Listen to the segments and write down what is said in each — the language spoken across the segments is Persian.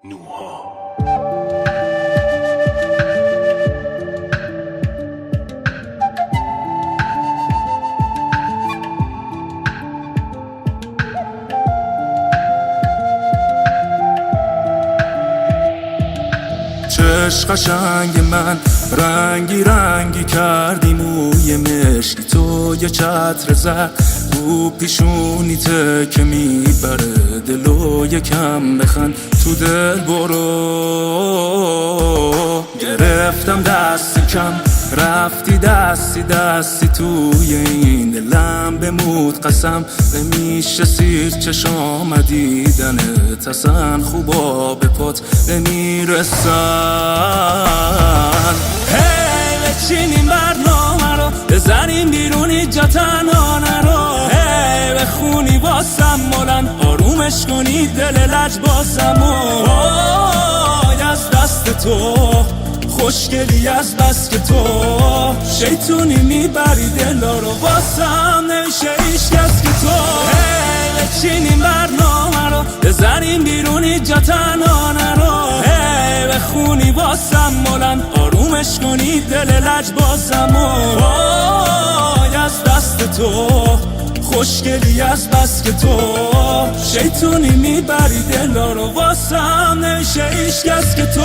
نوها چش قشنگ من رنگی رنگی کردی موی مشکی تو یه چتر زد رو پیشونیت که میبره دلو یکم بخند تو دل برو گرفتم دست کم رفتی دستی دستی توی این دلم بمود قسم نمیشه سیر چشام دیدنت اصلا خوبا به پات نمیرسن هی بچینیم برنامه رو بزنیم بیرون اینجا تنها نرو هی بخونی واسم مولن آرومش کنی دل لجباسم از دست تو خوشگلی از بس که تو شیطونی میبری دلا رو واسم نمیشه هیچکس که تو هی بچینیم برنامه رو بزنیم بیرون اینجا تنها نرو هی بخونی واسم مولن آرومش کنی دل لجباسم از دست تو خوشگلی از بس که تو شیطونی میبری دلا رو واسم نمیشه هیچکس که تو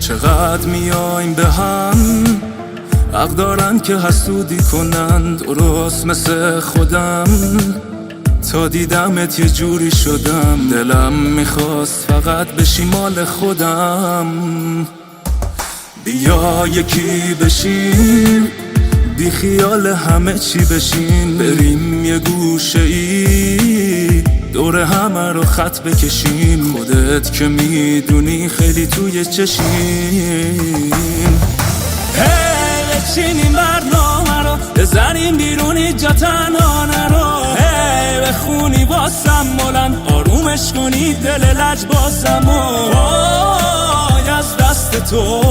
چقدر میایم به هم حق دارن که حسودی کنن درست مثل خودم تا دیدمت یه جوری شدم دلم میخواست فقط بشی مال خودم بیا یکی بشین بی خیال همه چی بشین بریم یه گوشه ای دور همه رو خط بکشیم خودت که میدونی خیلی توی چشیم بچینیم برنامه رو بزنیم بیرون اینجا تنها نرو هی بخونی واسم مولن آرومش کنی دل لجباسم از دست تو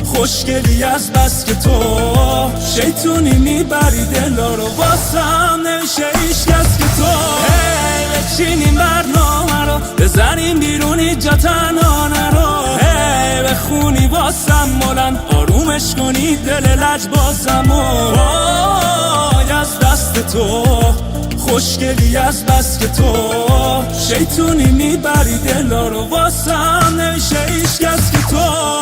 خوشگلی از بس که تو شیطونی میبری دلا رو واسم نمیشه هیچکس که تو هی بچینیم برنامه رو بزنیم بیرون اینجا تنها نرو هی بخونی واسم مولن آرومش کنی دل لجباسم از دست تو خوشگلی از بس که تو شیطونی میبری دلا رو واسم نمیشه هیچکس که تو